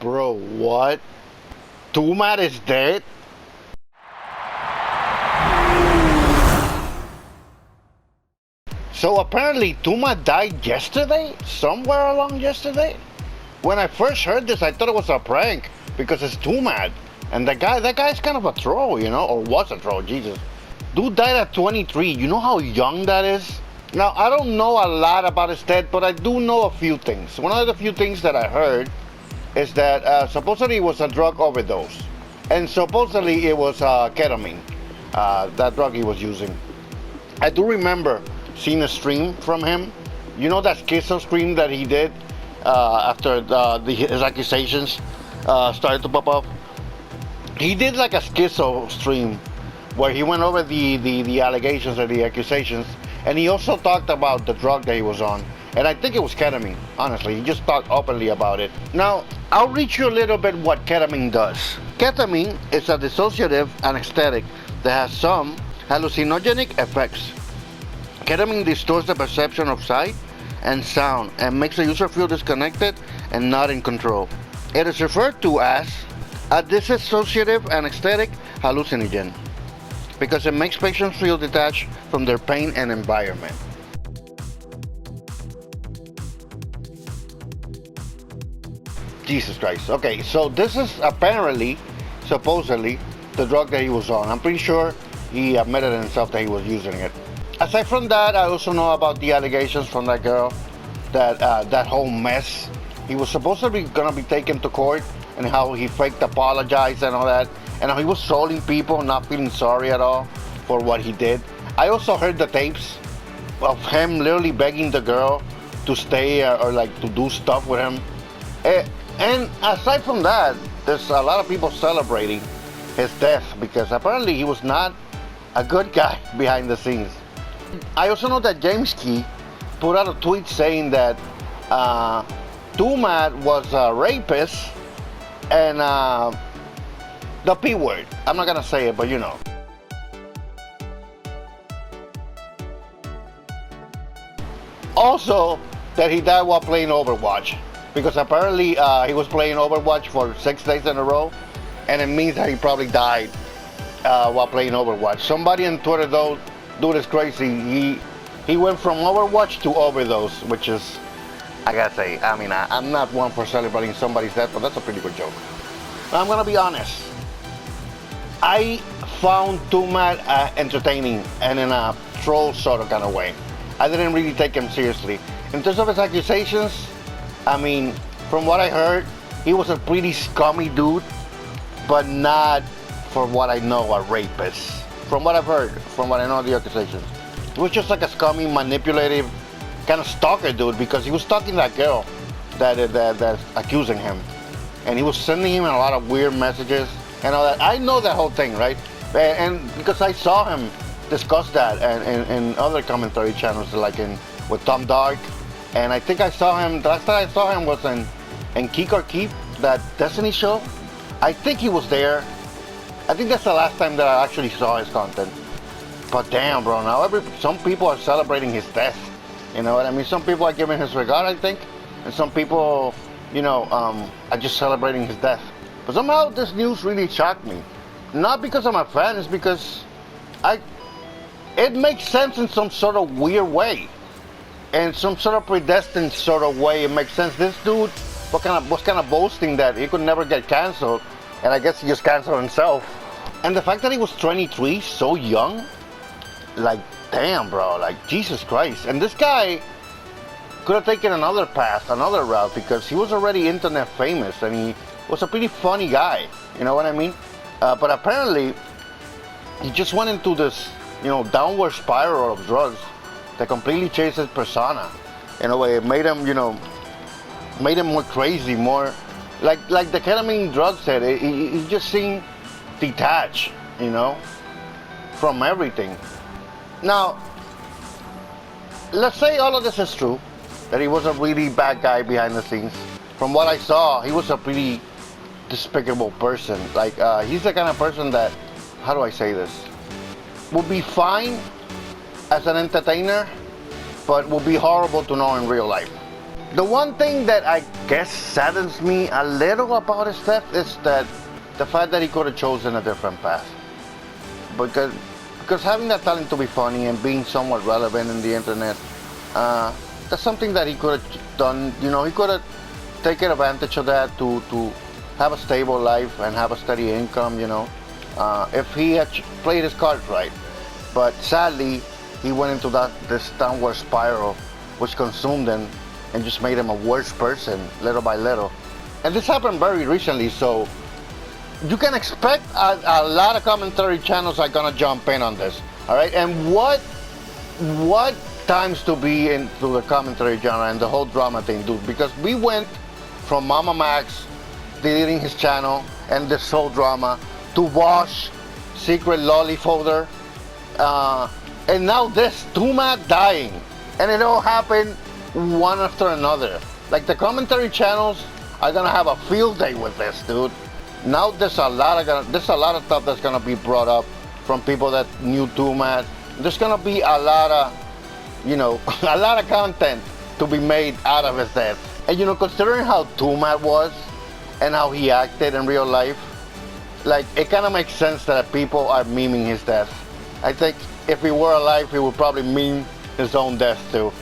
Bro, what? Twomad is dead? So apparently Twomad died yesterday? Somewhere along yesterday? When I first heard this, I thought it was a prank because it's Twomad. And that guy's kind of a troll, you know, or was a troll, Jesus. Dude died at 23. You know how young that is? Now, I don't know a lot about his death, but I do know a few things. One of the few things that I heard is that supposedly it was a drug overdose. And supposedly it was ketamine, that drug he was using. I do remember seeing a stream from him. You know that schizo stream that he did after his accusations started to pop up? He did like a schizo stream where he went over the allegations or the accusations, and he also talked about the drug that he was on. And I think it was ketamine, honestly. He just talked openly about it. Now, I'll read you a little bit what ketamine does. Ketamine is a dissociative anesthetic that has some hallucinogenic effects. Ketamine distorts the perception of sight and sound and makes the user feel disconnected and not in control. It is referred to as a dissociative anesthetic hallucinogen because it makes patients feel detached from their pain and environment. Jesus Christ. Okay, so this is apparently, supposedly, the drug that he was on. I'm pretty sure he admitted himself that he was using it. Aside from that, I also know about the allegations from that girl, that whole mess. He was supposedly gonna be taken to court, and how he faked apologized and all that, and how he was trolling people, not feeling sorry at all for what he did. I also heard the tapes of him literally begging the girl to stay or like to do stuff with him. And aside from that, there's a lot of people celebrating his death because apparently he was not a good guy behind the scenes. I also know that James Key put out a tweet saying that Twomad was a rapist and the P word. I'm not gonna say it, but you know. Also, that he died while playing Overwatch. Because apparently he was playing Overwatch for 6 days in a row, and it means that he probably died while playing Overwatch. Somebody on Twitter though, dude is crazy. He went from Overwatch to overdose, which is, I gotta say, I mean, I'm not one for celebrating somebody's death, but that's a pretty good joke. Now, I'm gonna be honest. I found Twomad entertaining and in a troll sort of kind of way. I didn't really take him seriously. In terms of his accusations, I mean, from what I heard, he was a pretty scummy dude, but not, for what I know, a rapist. From what I've heard, from what I know of the accusations. He was just like a scummy, manipulative, kind of stalker dude, because he was stalking that girl that's accusing him. And he was sending him a lot of weird messages and all that. I know that whole thing, right? And because I saw him discuss that and other commentary channels, like with Tom Dark. And I think I saw him, the last time I saw him was in Keek or Keep, that Destiny show. I think he was there. I think that's the last time that I actually saw his content. But damn, bro, now some people are celebrating his death. You know what I mean? Some people are giving his regard, I think. And some people, you know, are just celebrating his death. But somehow this news really shocked me. Not because I'm a fan, it's because it makes sense in some sort of weird way. In some sort of predestined sort of way, it makes sense. This dude was kind of boasting that he could never get canceled, and I guess he just canceled himself. And the fact that he was 23, so young, like, damn, bro, like, Jesus Christ. And this guy could have taken another path, another route, because he was already internet famous, and he was a pretty funny guy, you know what I mean? But apparently, he just went into this, you know, downward spiral of drugs that completely changed his persona. In a way, it made him, you know, made him more crazy, more like the ketamine drug said. He just seemed detached, you know, from everything. Now, let's say all of this is true, that he was a really bad guy behind the scenes. From what I saw, he was a pretty despicable person. Like, he's the kind of person that, how do I say this, would be fine as an entertainer, but would be horrible to know in real life. The one thing that I guess saddens me a little about his death is that the fact that he could have chosen a different path. Because having that talent to be funny and being somewhat relevant in the internet, that's something that he could have done. You know, he could have taken advantage of that to have a stable life and have a steady income, you know, if he had played his cards right. But sadly, he went into this downward spiral, which consumed him and just made him a worse person little by little. And this happened very recently, so you can expect a lot of commentary channels are gonna jump in on this. All right, and what times to be into the commentary genre and the whole drama thing, dude? Because we went from Mama Max deleting his channel and this whole drama to Wash, secret lolly folder, and now this Twomad dying, and it all happened one after another. Like, the commentary channels are gonna have a field day with this, dude. Now there's a lot of stuff that's gonna be brought up from people that knew Twomad. There's gonna be a lot of, you know, a lot of content to be made out of his death. And you know, considering how Twomad was and how he acted in real life, like, it kind of makes sense that people are memeing his death. I think if he were alive, he would probably meme his own death too.